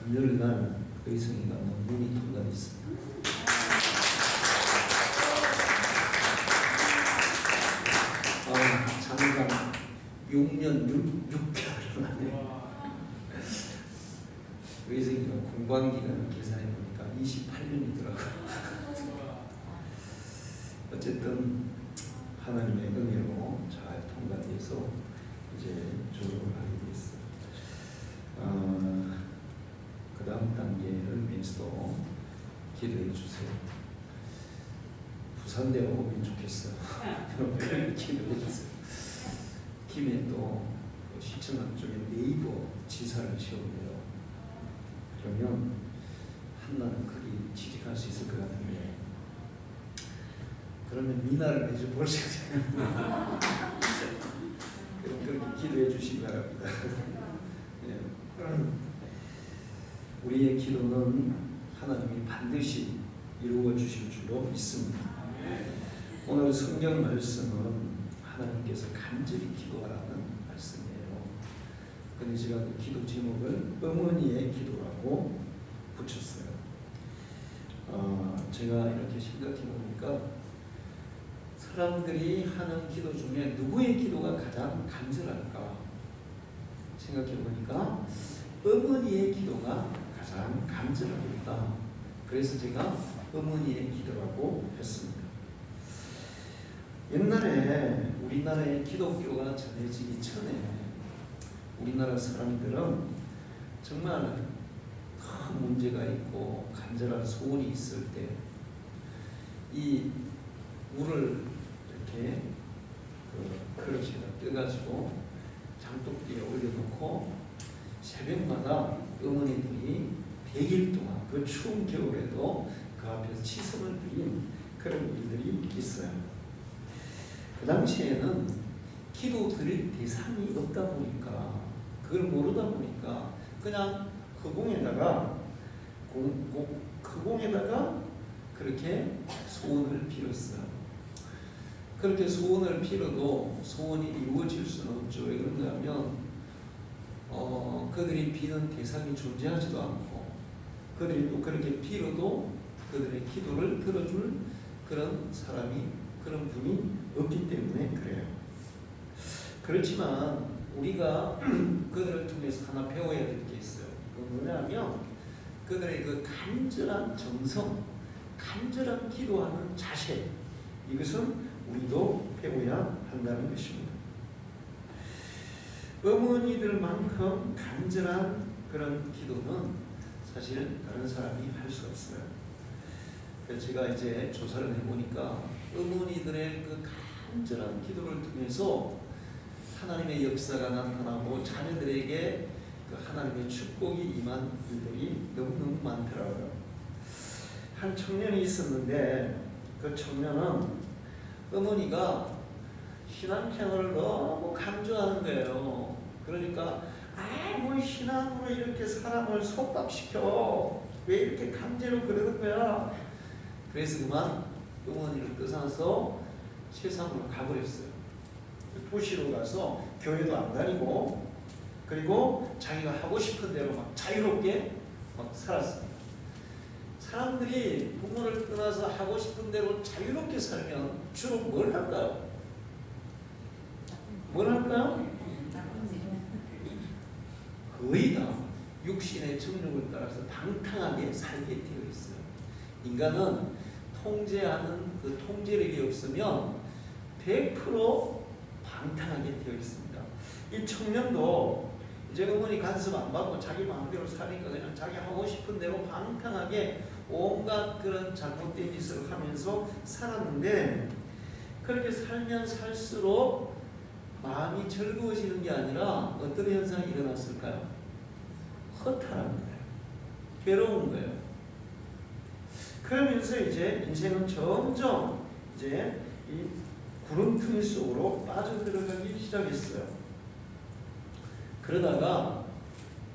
금요일날 의성이가 눈이 통과되어 있습니다. 장가 6년 6개월 만에 의성이가 공방기간을 계산해보니까 28년이더라고요. 어쨌든 하나님의 은혜로 잘 통과돼서 이제 졸업을 하게 됐어요. 그 다음 단계를 위해서도 기도해 주세요. 부산대로 오면 좋겠어요. 그렇게 기도해 주세요. 김해 또 시청학 쪽에 네이버 지사를 시험해요. 그러면 한나는 거기 취직할 수 있을 것 같은데, 그러면 미나를 해줘 볼 수 있잖아요. 그렇게 기도해 주시기 바랍니다. 네. 우리의 기도는 하나님이 반드시 이루어 주실 줄로 믿습니다. 오늘 성경 말씀은 하나님께서 간절히 기도하라는 말씀이에요. 근데 제가 그 기도 제목을 어머니의 기도라고 붙였어요. 제가 이렇게 생각해 보니까 사람들이 하는 기도 중에 누구의 기도가 가장 간절할까 생각해 보니까 어머니의 기도가 가장 간절하겠다. 그래서 제가 어머니의 기도라고 했습니다. 옛날에 우리나라의 기독교가 전해지기 전에 우리나라 사람들은 정말 큰 문제가 있고 간절한 소원이 있을 때 이 물을 이렇게 그 그릇에다 떠가지고 장독대에 올려놓고 새벽마다 어머니들이 100일 동안 그 추운 겨울에도 그 앞에서 치성을 드린 그런 일들이 있어요. 그 당시에는 기도 드릴 대상이 없다 보니까, 그걸 모르다 보니까 그냥 그 공에다가 그렇게 소원을 빌었어요. 그렇게 소원을 빌어도 소원이 이루어질 수는 없죠. 왜 그런가 하면 그들이 비는 대상이 존재하지도 않고, 그들이 또 그렇게 빌어도 그들의 기도를 들어줄 그런 사람이, 그런 분이 없기 때문에 그래요. 그렇지만 우리가 그들을 통해서 하나 배워야 될 게 있어요. 그건 뭐냐면 그들의 그 간절한 정성, 간절한 기도하는 자세, 이것은 우리도 배워야 한다는 것입니다. 어머니들만큼 간절한 그런 기도는 사실 다른 사람이 할 수 없어요. 그래서 제가 이제 조사를 해보니까 어머니들의 그 간절한 기도를 통해서 하나님의 역사가 나타나고 자녀들에게 그 하나님의 축복이 임한 일들이 너무너무 많더라고요. 한 청년이 있었는데 그 청년은 어머니가 신앙생활을 너무 강조하는 거예요. 그러니까 뭐 신앙으로 이렇게 사람을 속박시켜, 왜 이렇게 강제로 그러는 거야. 그래서 그만 어머니를 떠나서 세상으로 가버렸어요. 도시로 가서 교회도 안 다니고, 그리고 자기가 하고 싶은 대로 막 자유롭게 막 살았습니다. 사람들이 부모를 떠나서 하고 싶은 대로 자유롭게 살면 주로 뭘 할까요? 뭘 할까요? 거의 다 육신의 정욕을 따라서 방탕하게 살게 되어 있어요. 인간은 통제하는 그 통제력이 없으면 100% 방탕하게 되어 있습니다. 이 청년도 이제 어머니 간섭 안 받고 자기 마음대로 사니까 그냥 자기 하고 싶은 대로 방탕하게 온갖 그런 잘못된 짓을 하면서 살았는데, 그렇게 살면 살수록 마음이 즐거워지는 게 아니라 어떤 현상이 일어났을까요? 허탈한 거예요. 괴로운 거예요. 그러면서 이제 인생은 점점 이제 이 구름틈 속으로 빠져들어가기 시작했어요. 그러다가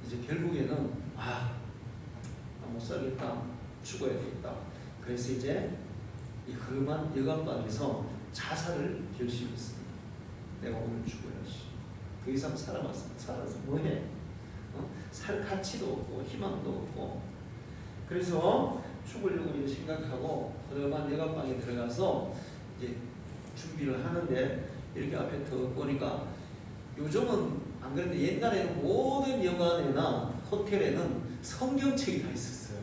이제 결국에는 못 살겠다, 죽어야 되겠다. 그래서 이제 이 험한 여간방에서 자살을 결심했습니다. 내가 오늘 죽어야지. 더 이상 살아서 뭐해? 살 가치도 없고 희망도 없고 그래서 죽으려고 이제 생각하고 허름한 여관방에 들어가서 이제 준비를 하는데 이렇게 앞에 더 보니까 요즘은 안 그런데 옛날에는 모든 여관에나 호텔에는 성경책이 다 있었어요.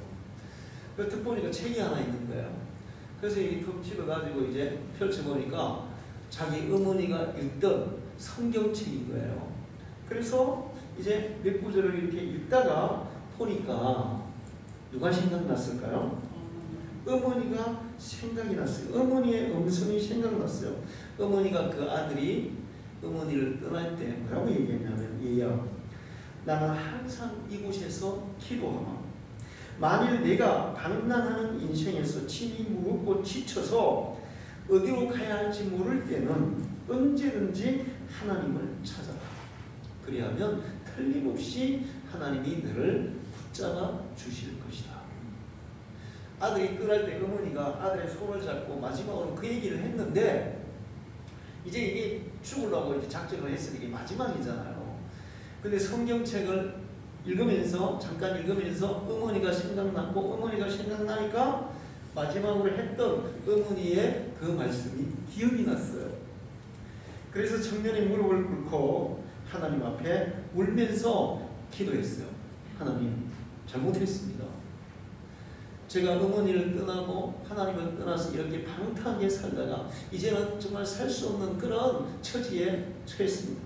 그래서 딱 보니까 책이 하나 있는 거예요. 그래서 이 턱 집어가지고 이제 펼쳐보니까 자기 어머니가 읽던 성경책인 거예요. 그래서 이제 몇 구절을 이렇게 읽다가 보니까 누가 생각났을까요? 어머니가 생각이 났어요. 어머니의 음성이 생각났어요. 어머니가 그 아들이 어머니를 떠날 때 뭐라고 얘기했냐면 얘야 나는 항상 이곳에서 기도하마 만일 내가 방랑하는 인생에서 짐이 무겁고 지쳐서 어디로 가야 할지 모를 때는 언제든지 하나님을 찾아라. 그리하면 틀림없이 하나님이 너를 붙잡아 주실 것이다. 아들이 떠날 때 어머니가 아들의 손을 잡고 마지막으로 그 얘기를 했는데 이제 이게 죽으려고 이제 작정을 했으니 이게 마지막이잖아요. 근데 성경책을 읽으면서 잠깐 읽으면서 어머니가 생각났고 어머니가 생각나니까 마지막으로 했던 어머니의 그 말씀이 기억이 났어요. 그래서 청년이 무릎을 꿇고 하나님 앞에 울면서 기도했어요. 하나님 잘못했습니다. 제가 어머니를 떠나고 하나님을 떠나서 이렇게 방탕하게 살다가 이제는 정말 살 수 없는 그런 처지에 처했습니다.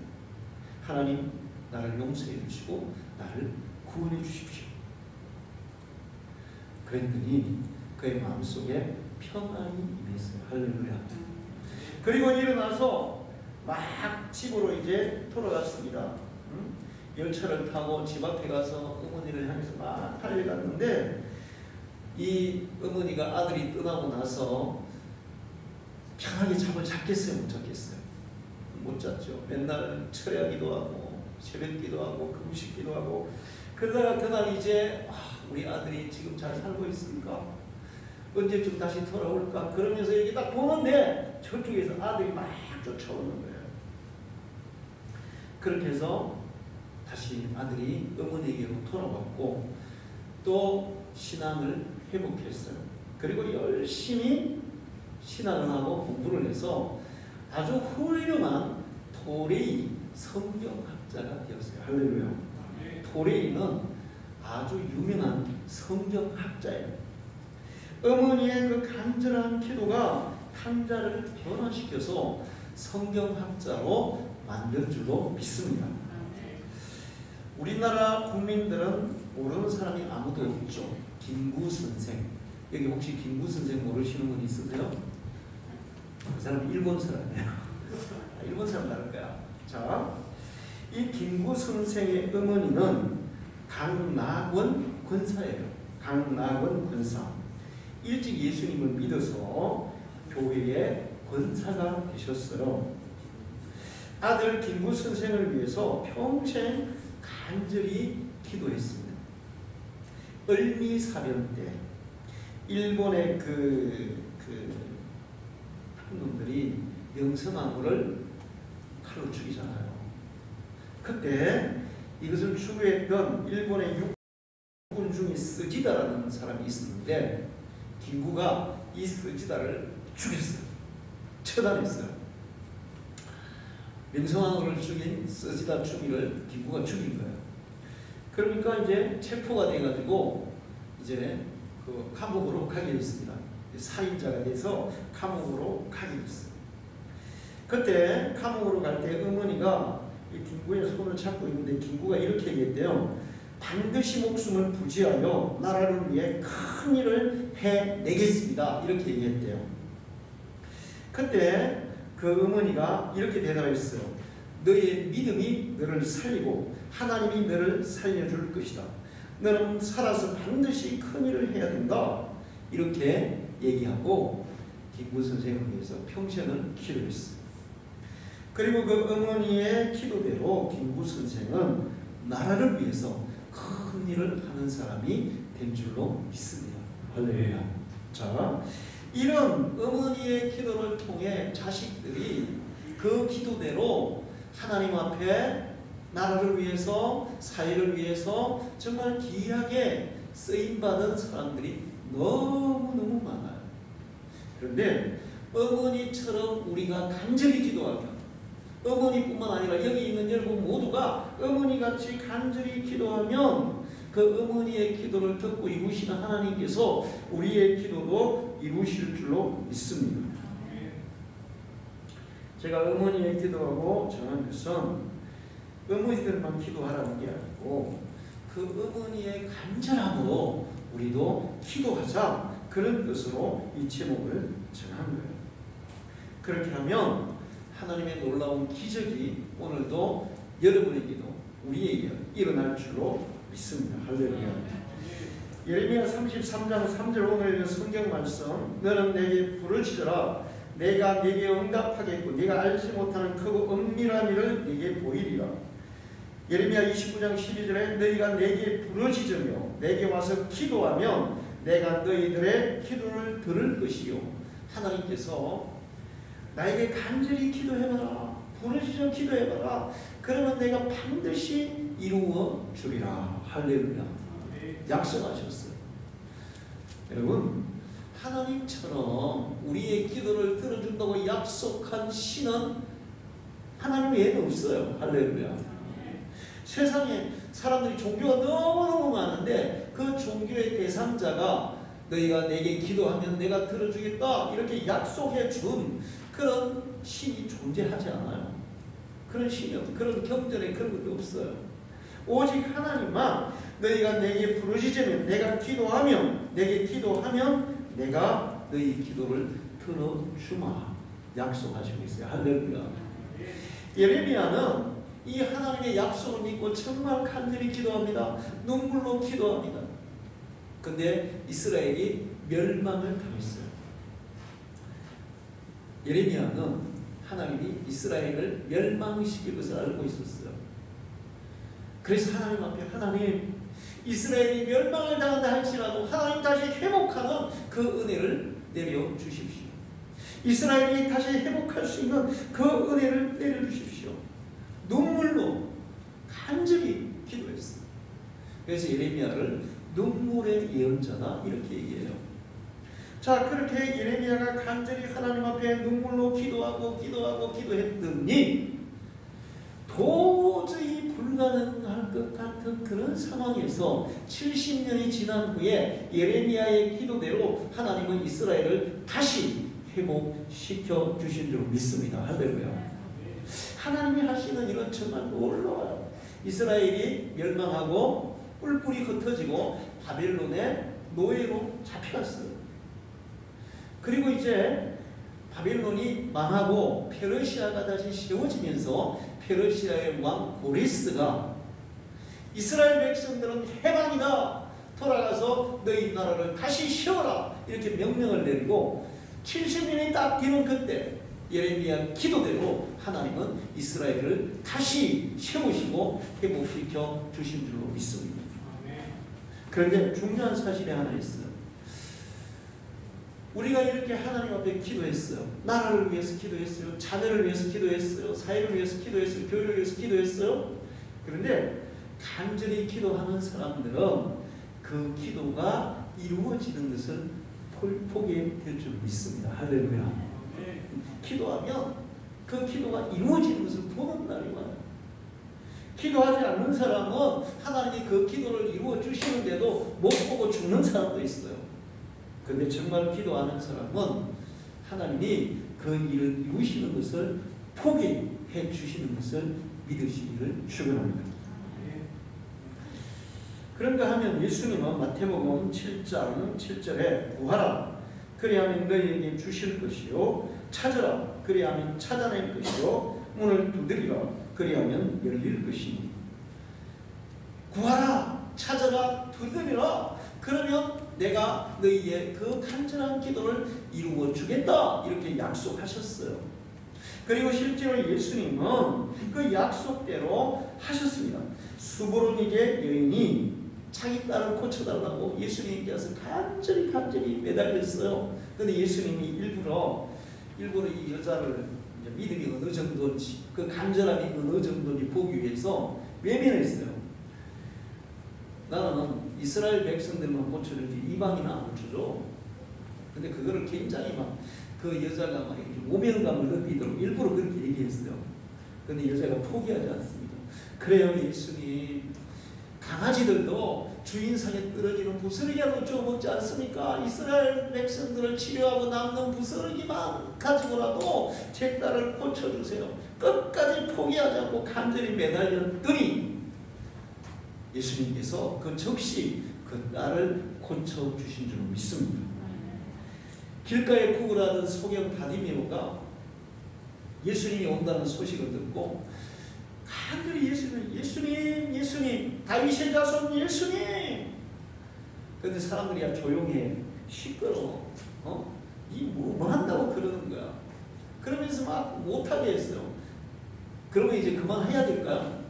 하나님 나를 용서해 주시고 나를 구원해 주십시오. 그랬더니 그의 마음속에 평안이 임했어요. 할렐루야. 그리고 일어나서 막 집으로 이제 돌아갔습니다. 열차를 타고 집 앞에 가서 어머니를 향해서 막 달려갔는데 이 어머니가 아들이 떠나고 나서 편하게 잠을 잤겠어요? 못 잤겠어요? 못 잤죠. 맨날 철야기도 하고 새벽기도 하고 금식기도 하고 그러다가 그날 이제 우리 아들이 지금 잘 살고 있을까? 언제쯤 다시 돌아올까? 그러면서 이렇게 딱 보는데 저쪽에서 아들이 막 쫓아오는 거예요. 그렇게 해서 다시 아들이 어머니에게로 돌아왔고 또 신앙을 회복했어요. 그리고 열심히 신앙을 하고 공부를 해서 아주 훌륭한 도레이 성경학자가 되었어요. 할렐루야. 도레이는 아주 유명한 성경학자예요. 어머니의 그 간절한 기도가 탕자를 변화시켜서 성경학자로 만들 줄로 믿습니다. 우리나라 국민들은 모르는 사람이 아무도 없죠. 김구 선생. 여기 혹시 김구 선생 모르시는 분 있으세요? 그 사람은 일본 사람이에요. 일본 사람 나올 거야. 자, 이 김구 선생의 어머니는 강낙원 권사예요. 강낙원 권사. 일찍 예수님을 믿어서 교회의 권사가 되셨어요. 아들 김구 선생을 위해서 평생 간절히 기도했습니다. 을미사변 때 일본의 놈들이 명성황후를 칼로 죽이잖아요. 그때 이것을 추구했던 일본의 육군 중에 스지다라는 사람이 있었는데 김구가 이 스지다를 죽였어요. 처단했어요. 명성황후를 죽인 스지다 추기를 김구가 죽인 거예요. 그러니까 이제 체포가 돼가지고 이제 그 감옥으로 가게 됐습니다. 살인자가 돼서 감옥으로 가게 됐어요. 그때 감옥으로 갈 때 어머니가 이 김구의 손을 잡고 있는데 김구가 이렇게 얘기했대요. 반드시 목숨을 부지하여 나라를 위해 큰 일을 해내겠습니다. 이렇게 얘기했대요. 그때 그 어머니가 이렇게 대답했어요. 너의 믿음이 너를 살리고 하나님이 너를 살려줄 것이다. 너는 살아서 반드시 큰 일을 해야 된다. 이렇게 얘기하고 김구 선생을 위해서 평생을 기도했어요. 그리고 그 어머니의 기도대로 김구 선생은 나라를 위해서 큰 일을 하는 사람이 된 줄로 믿습니다. 할렐루야. 자, 이런 어머니의 기도를 통해 자식들이 그 기도대로 하나님 앞에 나라를 위해서, 사회를 위해서 정말 귀하게 쓰임받은 사람들이 너무너무 많아요. 그런데 어머니처럼 우리가 간절히 기도하면, 어머니뿐만 아니라 여기 있는 여러분 모두가 어머니같이 간절히 기도하면 그 어머니의 기도를 듣고 이루시는 하나님께서 우리의 기도도 이루실 줄로 믿습니다. 제가 어머니의 기도하고 정한 것은 어머니들만 기도하라는 게 아니고 그 어머니의 간절함으로 우리도 기도하자, 그런 뜻으로 이 제목을 정한 거예요. 그렇게 하면 하나님의 놀라운 기적이 오늘도 여러분에게도 우리에게 일어날 줄로 믿습니다. 할렐루야. 예레미야 33장 3절 오늘 성경 말씀, 너는 내게 부르짖으라 내가 네게 응답하겠고 네가 알지 못하는 크고 은밀한 일을 네게 보이리라. 예레미야 29장 12절에 너희가 내게 부르짖으며 내게 와서 기도하면 내가 너희들의 기도를 들을 것이요. 하나님께서 나에게 간절히 기도해봐라, 부르짖어 기도해봐라, 그러면 내가 반드시 이루어 주리라. 할렐루야. 약속하셨어요. 여러분, 하나님처럼 우리의 기도를 들어준다고 약속한 신은 하나님 외에는 없어요. 할렐루야. 세상에 사람들이 종교가 너무너무 많은데 그 종교의 대상자가 너희가 내게 기도하면 내가 들어주겠다 이렇게 약속해 준 그런 신이 존재하지 않아요. 그런 신이 없어요. 그런 경전에 그런 것도 없어요. 오직 하나님만 너희가 내게 부르짖으면 내가 기도하면 내게 기도하면 내가 너희 기도를 들어주마 약속하시고 있어요. 할렐루야. 예레미야는 이 하나님의 약속을 믿고 정말 간절히 기도합니다. 눈물로 기도합니다. 근데 이스라엘이 멸망을 당했어요. 예레미야는 하나님이 이스라엘을 멸망시킬 것을 알고 있었어요. 그래서 하나님 앞에 하나님, 이스라엘이 멸망을 당한다 할지라도 하나님 다시 회복하는 그 은혜를 내려주십시오. 이스라엘이 다시 회복할 수 있는 그 은혜를 내려주십시오. 눈물로 간절히 기도했어요. 그래서 예레미야를 눈물의 예언자다 이렇게 얘기해요. 자, 그렇게 예레미야가 간절히 하나님 앞에 눈물로 기도했더니 도저히 불가능할 것 같은 그런 상황에서 70년이 지난 후에 예레미야의 기도대로 하나님은 이스라엘을 다시 회복시켜 주신 줄 믿습니다. 할렐루야. 하나님이 하시는 일은 정말 놀라워요. 이스라엘이 멸망하고 뿔뿔이 흩어지고 바벨론의 노예로 잡혀갔어요. 그리고 이제 바벨론이 망하고 페르시아가 다시 세워지면서 페르시아의 왕 고레스가 이스라엘 백성들은 해방이다, 돌아가서 너희 나라를 다시 세워라 이렇게 명령을 내리고 70년이 딱 되는 그때 예레미야 기도대로 하나님은 이스라엘을 다시 세우시고 회복시켜 주신 줄로 믿습니다. 그런데 중요한 사실이 하나 있어요. 우리가 이렇게 하나님 앞에 기도했어요. 나라를 위해서 기도했어요. 자녀를 위해서 기도했어요. 사회를 위해서 기도했어요. 교회를 위해서 기도했어요. 그런데 간절히 기도하는 사람들은 그 기도가 이루어지는 것을 보게 될 줄 믿습니다. 할렐루야. 기도하면 그 기도가 이루어지는 것을 보는 날이 와요. 기도하지 않는 사람은 하나님이 그 기도를 이루어 주시는데도 못 보고 죽는 사람도 있어요. 그런데 정말 기도하는 사람은 하나님이 그 일을 이루시는 것을 보게 해 주시는 것을 믿으시기를 축원합니다. 그런가 하면 예수님은 마태복음 7장 7절에 구하라 그리하면 너희에게 주실 것이요 찾으라 그리하면 찾아낼 것이요 문을 두드리라 그리하면 열릴 것이니. 구하라, 찾아라, 두드리라. 그러면 내가 너희의 그 간절한 기도를 이루어 주겠다 이렇게 약속하셨어요. 그리고 실제로 예수님은 그 약속대로 하셨습니다. 수보로니게 여인이 자기 딸을 고쳐달라고 예수님께서 간절히 매달렸어요. 그런데 예수님이 일부러 이 여자를 믿음이 어느 정도인지 그 간절함이 어느 정도인지 보기 위해서 외면했어요. 나는 이스라엘 백성들만 고쳐주지 이방인은 안 고쳐줘. 근데 그거를 굉장히 막 그 여자가 막 오명감을 느끼도록 일부러 그렇게 얘기했어요. 근데 여자가 포기하지 않습니다. 그래요, 예수님. 강아지들도 주인상에 떨어지는 부스러기라도 줘먹지 않습니까? 이스라엘 백성들을 치료하고 남는 부스러기만 가지고라도 제 딸을 고쳐주세요. 끝까지 포기하지 않고 간절히 매달렸더니 예수님께서 그 즉시 그 딸을 고쳐주신 줄 믿습니다. 길가에 구걸하던 소경 바디메오가 예수님이 온다는 소식을 듣고 간절히 예수님, 다윗의 자손 예수님. 근데 사람들이 야 조용히 해. 시끄러워. 뭐 한다고 그러는 거야. 그러면서 막 못하게 했어요. 그러면 이제 그만해야 될까요?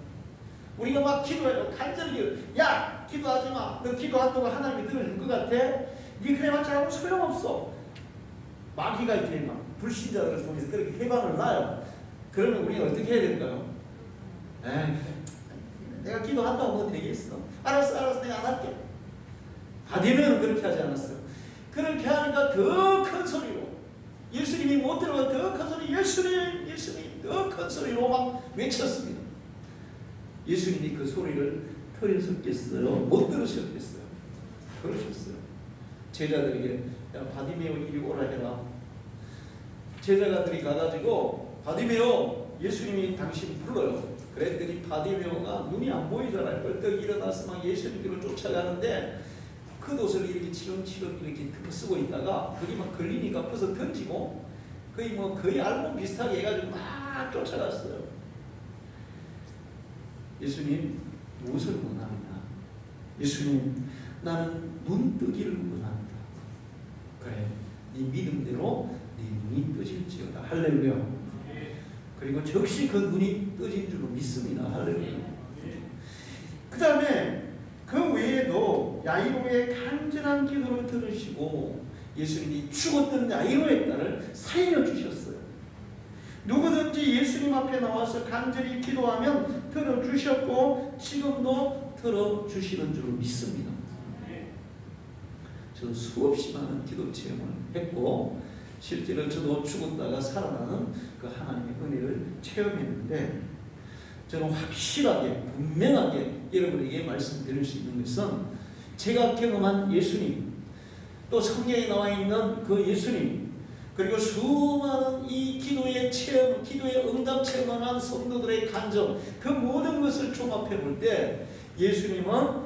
우리가 막 기도해요. 간절히 야 기도하지 마. 너 기도한다고 하나님이 들어줄 것 같아? 네 그래봤자 아무 소용없어. 마귀가 이렇게 막 불신자들을 통해서 그렇게 해방을 놔요. 그러면 우리가 어떻게 해야 될까요? 내가 기도한다고 뭐 되겠어. 알았어 내가 안 할게. 바디메오는 그렇게 하지 않았어요. 그렇게 하니까 더 큰 소리로 예수님이 못 들어가 더 큰 소리 예수님 더 큰 소리로 막 외쳤습니다. 예수님이 그 소리를 들으셨겠어요? 못 들으셨겠어요? 들으셨어요. 제자들에게 야 바디메오 이리 오라 해라. 제자들이 가가지고 바디메오 예수님이 당신 불러요. 그랬더니 바디메오가 눈이 안 보이잖아요. 벌떡 일어나서 막 예수님께로 쫓아가는데 겉옷을 이렇게 치렁치렁 이렇게 쓰고 있다가 그게 막 걸리니까 벗어 던지고 거의 알몸 비슷하게 해가지고 막 쫓아갔어요. 예수님 무엇을 원합니다. 예수님 나는 눈 뜨기를 원합니다. 그래 네 믿음대로 네 눈이 뜨질지어다. 할렐루야. 그리고 즉시 그 눈이 뜨진 줄로 믿습니다. 할렐루야. 그 다음에 그 외에도 야이로의 간절한 기도를 들으시고 예수님이 죽었던 야이로의 딸을 살려주셨어요. 누구든지 예수님 앞에 나와서 간절히 기도하면 들어주셨고 지금도 들어주시는 줄로 믿습니다. 저는 수없이 많은 기도 체험을 했고 실제로 저도 죽었다가 살아나는 그 하나님의 은혜를 체험했는데 저는 확실하게 분명하게 여러분에게 말씀드릴 수 있는 것은 제가 경험한 예수님 또 성경에 나와 있는 그 예수님 그리고 수많은 이 기도의 체험, 기도의 응답 체험을 한 성도들의 간증 그 모든 것을 종합해 볼 때 예수님은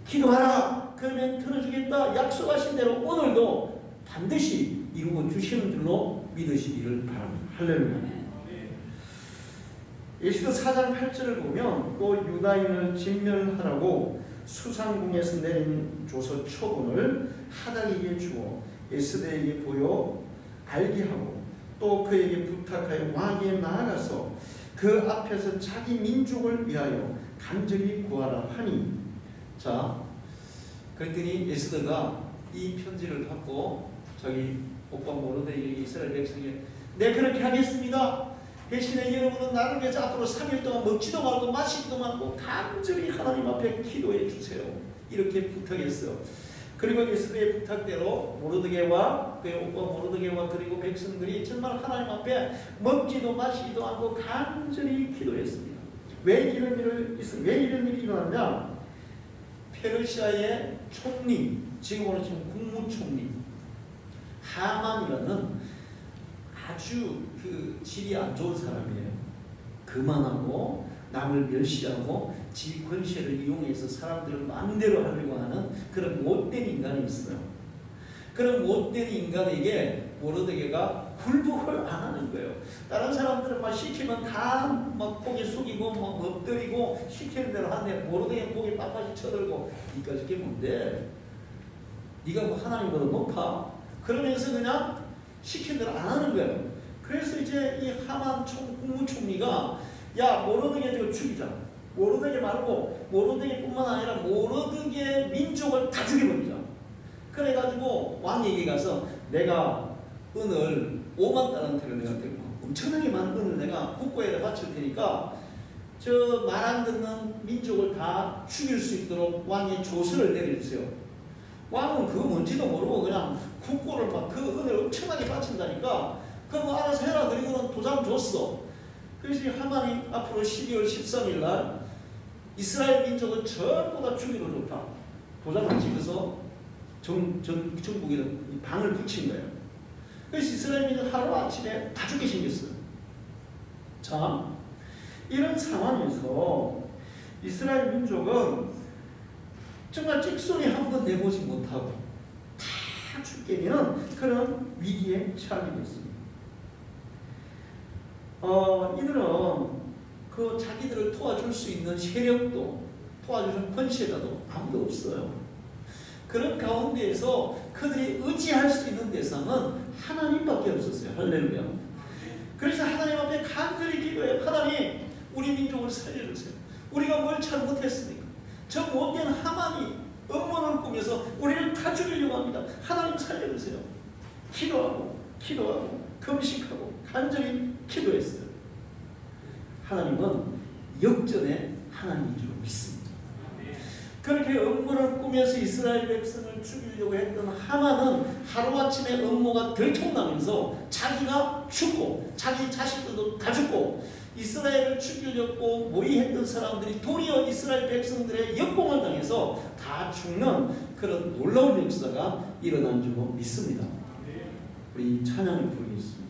기도하라 그러면 들어주겠다 약속하신 대로 오늘도 반드시 이루어 주시는 줄로 믿으시기를 바랍니다. 할렐루야. 에스더 4장 8절을 보면 또 유다인을 진멸하라고 수상궁에서 내린 조서 초본을 하닥에게 주어 에스더에게 보여 알게 하고 또 그에게 부탁하여 왕에게 나아가서 그 앞에서 자기 민족을 위하여 간절히 구하라 하니 자 그랬더니 에스더가 이 편지를 받고 자기 오빠 모르드에게 이스라엘 백성에게 네 그렇게 하겠습니다. 대신에 여러분은 나를 위해서 앞으로 3일 동안 먹지도 말고 마시지도 말고 간절히 하나님 앞에 기도해 주세요. 이렇게 부탁했어요. 그리고 에스더의 부탁대로 모르드게와 그의 오빠 모르드게와 그리고 백성들이 정말 하나님 앞에 먹지도 마시지도 않고 간절히 기도했습니다. 왜 이런 일이 일어났냐? 페르시아의 총리, 지금으로 치면 국무총리 하만이라는 아주 그 질이 안 좋은 사람이에요. 그만하고 남을 멸시하고 지 권세를 이용해서 사람들을 마음대로 하려고 하는 그런 못된 인간이 있어요. 그런 못된 인간에게 모르드게가 굴복을 안 하는 거예요. 다른 사람들은 막 시키면 다 막 고개 숙이고 막 엎드리고 시키는 대로 하는데 모르드게 고개 빳빳이 쳐들고 니까 저게 뭔데? 네가 뭐 하나님보다 높아? 그러면서 그냥 시킨 대로 안 하는 거예요. 그래서 이제 이 하만 국무총리가 야 모르드게 저거 죽이자. 모르드게 말고 모르드게뿐만 아니라 모르드게 민족을 다 죽여버리자. 그래가지고 왕에게 가서 내가 은을 5만 달란트를 내가 들고 엄청나게 많은 은을 내가 국고에다 바칠 테니까 저 말 안 듣는 민족을 다 죽일 수 있도록 왕의 조서를 내려주세요. 왕은 그거 뭔지도 모르고 그냥 국고를 막 그 은혜를 엄청나게 바친다니까. 그럼 뭐 알아서 해라. 그리고는 도장 줬어. 그래서 하만이 앞으로 12월 13일 날 이스라엘 민족은 전부 다 죽이로 좋다. 도장을 찍어서 정복이라는 방을 붙인 거예요. 그래서 이스라엘 민족 하루아침에 다 죽게 생겼어요. 자, 이런 상황에서 이스라엘 민족은 정말 찍소리 한 번 내보지 못하고 다 죽게 되는 그런 위기에 처하게 됐습니다. 이들은 그 자기들을 도와줄 수 있는 세력도 도와주는 권세자도 아무도 없어요. 그런 가운데에서 그들이 의지할 수 있는 대상은 하나님밖에 없었어요. 할렐루야. 그래서 하나님 앞에 간절히 기도해요. 하나님, 우리 민족을 살려주세요. 우리가 뭘 잘못했습니까? 저 못된 하만이 음모를 꾸며서 우리를 다 죽이려고 합니다. 하나님 살려주세요. 기도하고 금식하고 간절히 기도했어요. 하나님은 역전의 하나님인 줄 믿습니다. 그렇게 음모를 꾸며서 이스라엘 백성을 죽이려고 했던 하만은 하루아침에 음모가 들통나면서 자기가 죽고 자기 자식들도 다 죽고 이스라엘을 죽이려고 모의했던 사람들이 도리어 이스라엘 백성들의 역공을 당해서 다 죽는 그런 놀라운 역사가 일어난 줄 믿습니다. 우리 찬양을 부르겠습니다.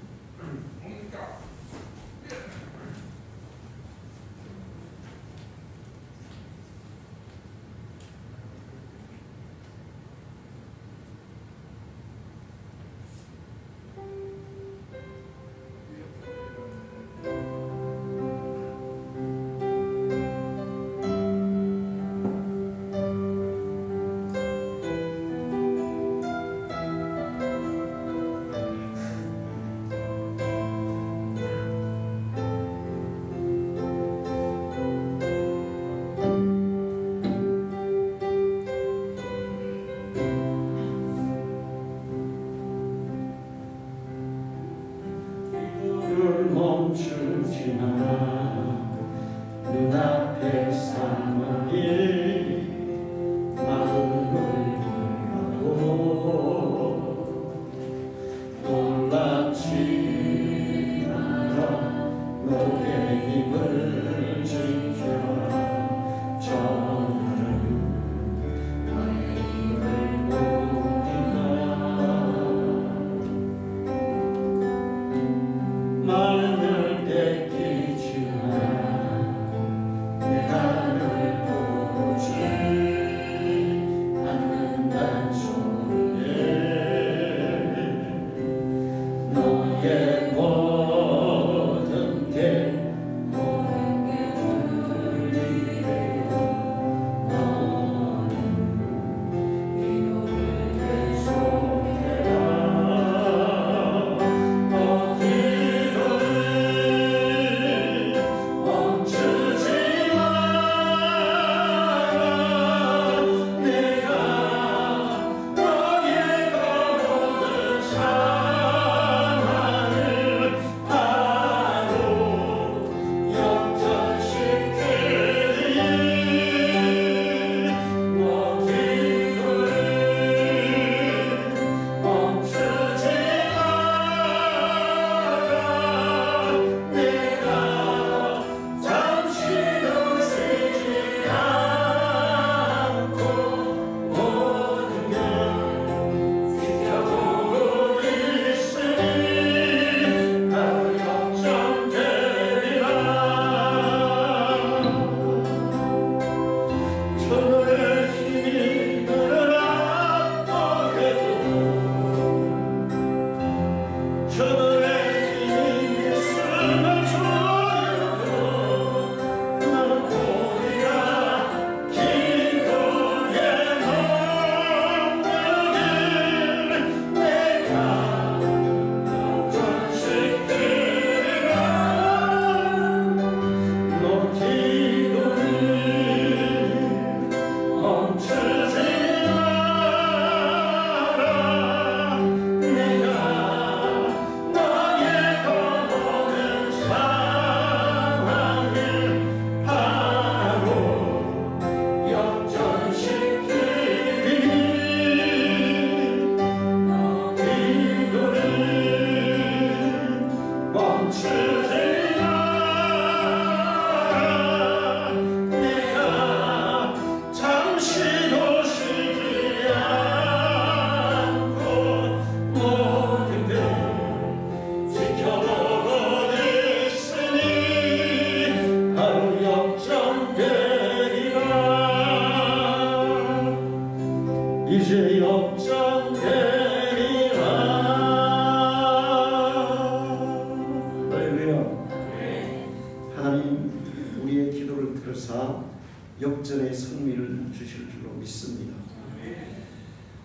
우리에게 승리를 주실 줄로 믿습니다.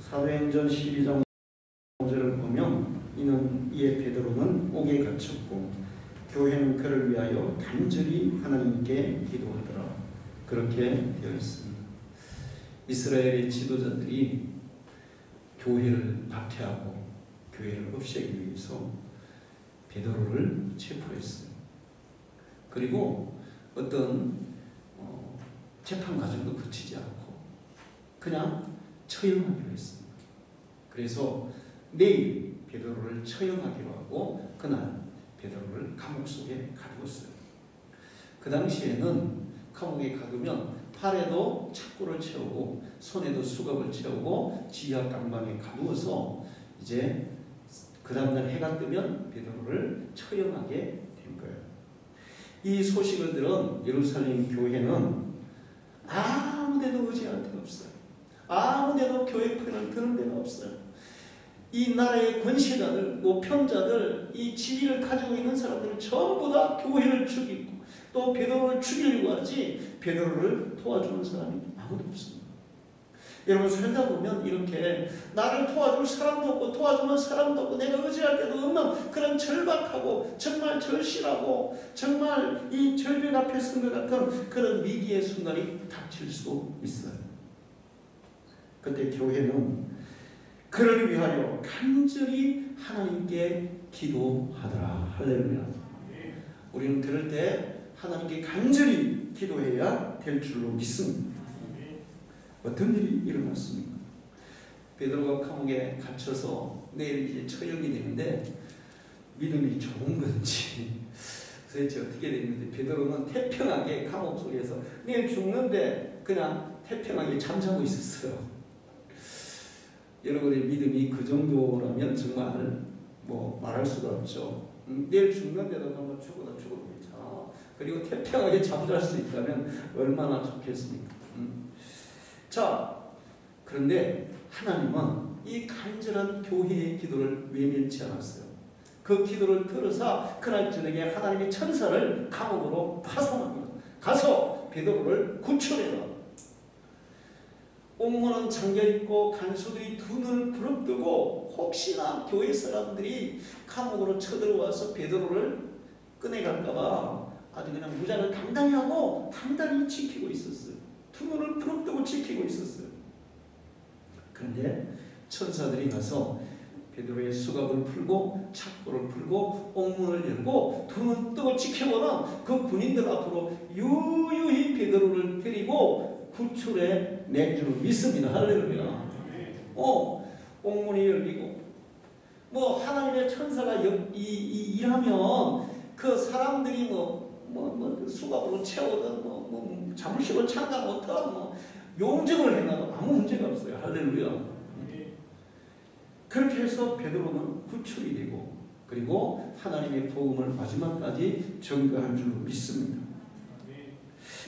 사도행전 12장 5절을 보면 이에 베드로는 옥에 갇혔고 교회는 그를 위하여 간절히 하나님께 기도하더라. 그렇게 되어 있습니다. 이스라엘의 지도자들이 교회를 박해하고 교회를 없애기 위해서 베드로를 체포했어요. 그리고 어떤 재판 과정도 거치지 않고 그냥 처형하기로 했습니다. 그래서 내일 베드로를 처형하기로 하고 그날 베드로를 감옥 속에 가두었어요. 그 당시에는 감옥에 가두면 팔에도 착고를 채우고 손에도 수갑을 채우고 지하 강방에 가두어서 이제 그 다음날 해가 뜨면 베드로를 처형하게 된 거예요. 이 소식을 들은 예루살렘 교회는 아무데도 의지할 데가 없어요. 아무데도 교회 편을 드는 데가 없어요. 이 나라의 권세자들, 모편자들, 이 지위를 가지고 있는 사람들은 전부 다 교회를 죽이고 또 베드로를 죽이려고 하지 베드로를 도와주는 사람이 아무도 없습니다. 여러분 살다 보면 이렇게 나를 도와줄 사람도 없고 도와주는 사람도 없고 내가 의지할 데도 없는 그런 절박하고 정말 절실하고 정말 이 절벽 앞에 선 것 같은 그런 위기의 순간이 닥칠 수 있어요. 그때 교회는 그를 위하여 간절히 하나님께 기도하더라. 할렐루야. 우리는 그럴 때 하나님께 간절히 기도해야 될 줄로 믿습니다. 어떤 일이 일어났습니까? 베드로가 감옥에 갇혀서 내일 이제 처형이 되는데 믿음이 좋은 건지 도대체 어떻게 됐는지 베드로는 태평하게 감옥 속에서 내일 죽는데 그냥 태평하게 잠자고 있었어요. 여러분의 믿음이 그 정도라면 정말 뭐 말할 수가 없죠. 내일 죽는데도 정말 죽어도 괜찮아. 그리고 태평하게 잠잘 수 있다면 얼마나 좋겠습니까? 자, 그런데 하나님은 이 간절한 교회의 기도를 외면치 않았어요. 그 기도를 들어서 그날 저녁에 하나님의 천사를 감옥으로 파송합니다. 가서 베드로를 구출해라. 옥문은 잠겨있고 간수들이 두 눈을 부릅뜨고 혹시나 교회 사람들이 감옥으로 쳐들어와서 베드로를 꺼내갈까봐 아주 그냥 무장을 당당히 하고 단단히 지키고 있었어요. 두 눈을 부릅뜨고 지키고 있었어요. 그런데 천사들이 가서 베드로의 수갑을 풀고 착고를 풀고 옥문을 열고 두 눈 뜨고 지켜보는 그 군인들 앞으로 유유히 베드로를 데리고 구출해 낸 줄 믿습니다. 할렐루야. 옥문이 열리고 뭐 하나님의 천사가 일하면 그 사람들이 수갑으로 채우든 자물쇠로 창가 못하든 용정을 해놔도 아무 문제가 없어요. 할렐루야. 그렇게 해서 베드로는 구출이 되고 그리고 하나님의 복음을 마지막까지 전가한 줄로 믿습니다.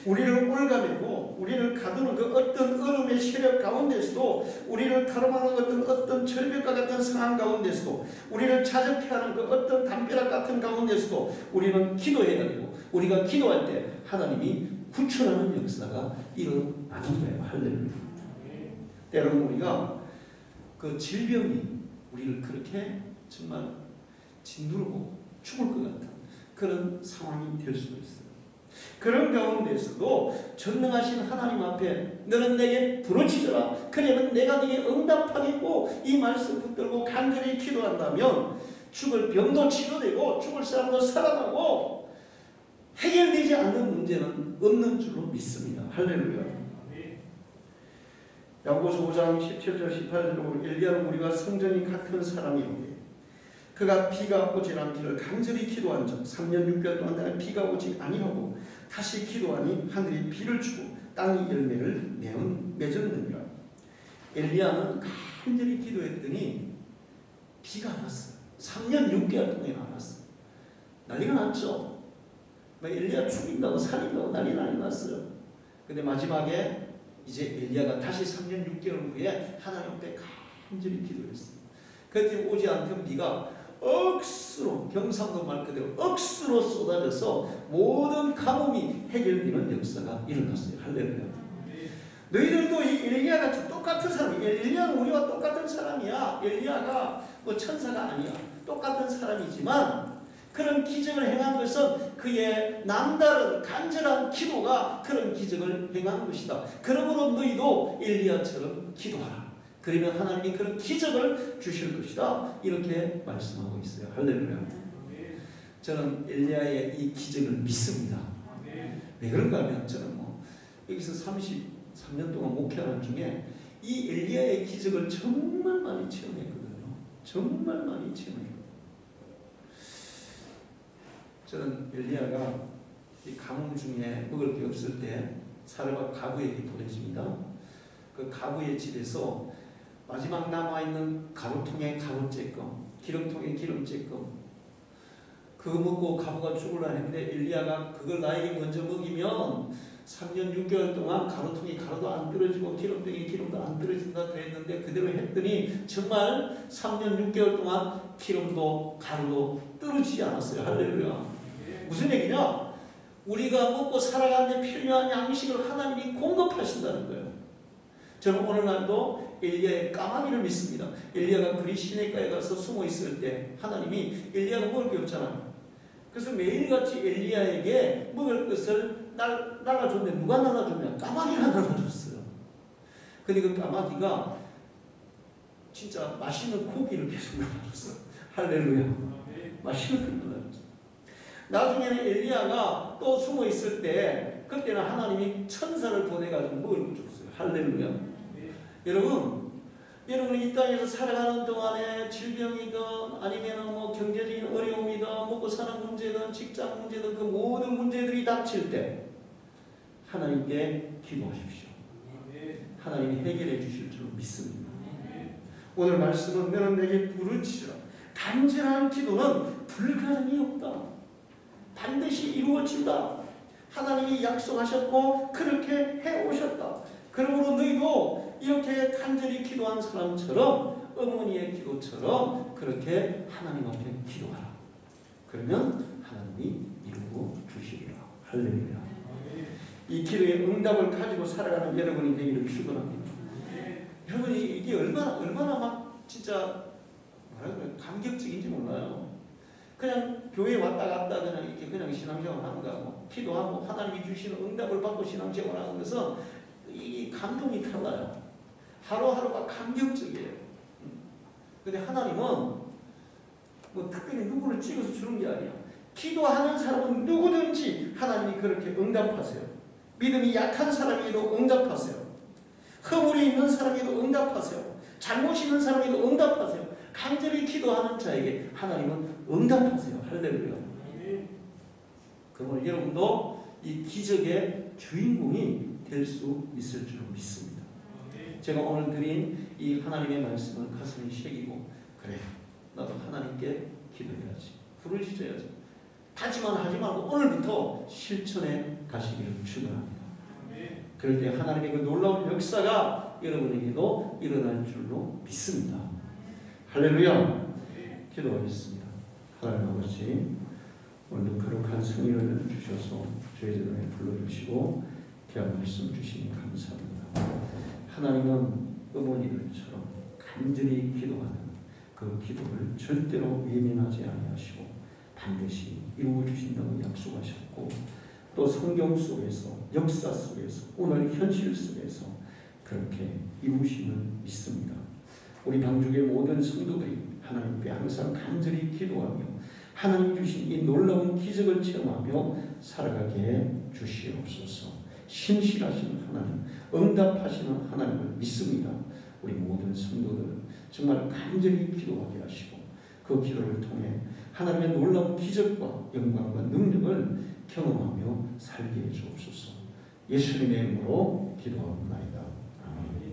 우리를 올가매고 우리를 가두는 그 어떤 얼음의 세력 가운데서도 우리를 가로막는 어떤 절벽과 같은 상황 가운데서도 우리를 자적케 하는 그 어떤 담벼락 같은 가운데서도 우리는 기도해야 되고 우리가 기도할 때 하나님이 구출하는 역사가 일어나는 거예요. 할렐루야. 때로는 우리가 그 질병이 우리를 그렇게 정말 짓누르고 죽을 것 같은 그런 상황이 될 수도 있어요. 그런 가운데서도 전능하신 하나님 앞에 너는 내게 부르짖어라. 그러면 내가 네게 응답하겠고 이 말씀 붙들고 간절히 기도한다면 죽을 병도 치료되고 죽을 사람도 살아나고 해결되지 않는 문제는 없는 줄로 믿습니다. 할렐루야. 야고보서 5장 17절 18절로 엘리야는 우리와 성전이 같은 사람이오니 그가 비가 오지 않기를 간절히 기도한 적 3년 6개월 동안 내가 비가 오지 아니하고 다시 기도하니 하늘이 비를 주고 땅이 열매를 맺었느니라. 엘리야는 간절히 기도했더니 비가 안 왔어요. 3년 6개월 동안 안 왔어요. 난리가 났죠. 엘리야 죽인다고 살인다고 난리가 났어요. 근데 마지막에 이제 엘리야가 다시 3년 6개월 후에 하나님 앞에 간절히 기도했어요. 그때 오지 않던 비가 억수로 경상도 말 그대로 억수로 쏟아져서 모든 가뭄이 해결되는 역사가 일어났어요. 할렐루야. 너희들도 이 엘리야가 똑같은 사람이야. 엘리야는 우리와 똑같은 사람이야. 엘리야가 뭐 천사가 아니야. 똑같은 사람이지만 그런 기적을 행한 것은 그의 남다른 간절한 기도가 그런 기적을 행한 것이다. 그러므로 너희도 엘리야처럼 기도하라. 그러면 하나님이 그런 기적을 주실 것이다. 이렇게 말씀하고 있어요. 할렐루야. 저는 엘리야의 이 기적을 믿습니다. 왜 그런가 하면 저는 여기서 33년 동안 목회하는 중에 이 엘리야의 기적을 정말 많이 체험했거든요. 정말 많이 체험했거든요. 저는 엘리야가 이 가뭄 중에 먹을 게 없을 때 사르밧 가부에게 보내집니다. 그 가부의 집에서 마지막 남아있는 가루통에 가루쬐끔, 기름통에 기름쬐끔 그거 먹고 가부가 죽으려 했는데 엘리야가 그걸 나에게 먼저 먹이면 3년 6개월 동안 가루통에 가루도 안 떨어지고 기름통에 기름도 안 떨어진다 그랬는데 그대로 했더니 정말 3년 6개월 동안 기름도 가루도 떨어지지 않았어요. 할렐루야. 무슨 얘기냐? 우리가 먹고 살아가는 데 필요한 양식을 하나님이 공급하신다는 거예요. 저는 오늘날도 엘리야의 까마귀를 믿습니다. 엘리야가 그리 시내가에 가서 숨어 있을 때 하나님이 엘리야가 먹을 게 없잖아요. 그래서 매일같이 엘리야에게 먹을 것을 날아줬는데 누가 날아줬냐? 까마귀가 날아줬어요. 근데 그 까마귀가 진짜 맛있는 고기를 계속 날아줬어요. 할렐루야. 맛있는 고기를 날아줬어요. 나중에는 엘리야가 또 숨어 있을 때 그때는 하나님이 천사를 보내가지고 먹을 걸 줬어요. 할렐루야. 여러분 이 땅에서 살아가는 동안에 질병이든 아니면 뭐 경제적인 어려움이든 먹고 사는 문제든 직장 문제든 그 모든 문제들이 닥칠 때 하나님께 기도하십시오. 하나님이 해결해 주실 줄 믿습니다. 오늘 말씀은 너는 내게 부르짖으라. 간절한 기도는 불가능이 없다. 반드시 이루어진다. 하나님이 약속하셨고 그렇게 해오셨다. 그러므로 너희도 이렇게 간절히 기도한 사람처럼 어머니의 기도처럼 그렇게 하나님 앞에 기도하라. 그러면 하나님이 이루어 주시리라. 할렐루야. 이 기도의 응답을 가지고 살아가는 여러분이 되기를 축원합니다. 여러분이 이게 얼마나 막 진짜 뭐라 그래 감격적인지 몰라요. 그냥 교회 왔다 갔다 그냥 신앙생활 하는 거하고 기도하고 하나님이 주시는 응답을 받고 신앙생활 하는 것은 이 감동이 달라요. 하루하루가 감격적이에요. 근데 하나님은 뭐 특별히 누구를 찍어서 주는 게 아니야. 기도하는 사람은 누구든지 하나님이 그렇게 응답하세요. 믿음이 약한 사람에게도 응답하세요. 허물이 있는 사람에게도 응답하세요. 잘못이 있는 사람에게도 응답하세요. 간절히 기도하는 자에게 하나님은 응답하세요. 할렐루야. 그러므로 여러분도 이 기적의 주인공이 될 수 있을 줄 믿습니다. 제가 오늘 드린 이 하나님의 말씀을 가슴에 새기고 그래 나도 하나님께 기도해야지. 부르짖어야지. 하지만 하지 말고 오늘부터 실천해 가시기를 축원합니다. 그럴 때 하나님의 그 놀라운 역사가 여러분에게도 일어날 줄로 믿습니다. 할렐루야. 기도하겠습니다. 하나님 아버지 오늘도 거룩한 성의를 주셔서 저희 전에 불러주시고 귀한 말씀 주시니 감사합니다. 하나님은 어머니들처럼 간절히 기도하는 그 기도를 절대로 외면하지 아니하시고 반드시 이루어 주신다고 약속하셨고 또 성경 속에서 역사 속에서 오늘 현실 속에서 그렇게 이루심을 믿습니다. 우리 방주의 모든 성도들이 하나님께 항상 간절히 기도하며 하나님 주신 이 놀라운 기적을 체험하며 살아가게 해 주시옵소서. 신실하신 하나님, 응답하시는 하나님을 믿습니다. 우리 모든 성도들 정말 간절히 기도하게 하시고 그 기도를 통해 하나님의 놀라운 기적과 영광과 능력을 경험하며 살게 해 주옵소서. 예수님의 이름으로 기도합니다. 아멘.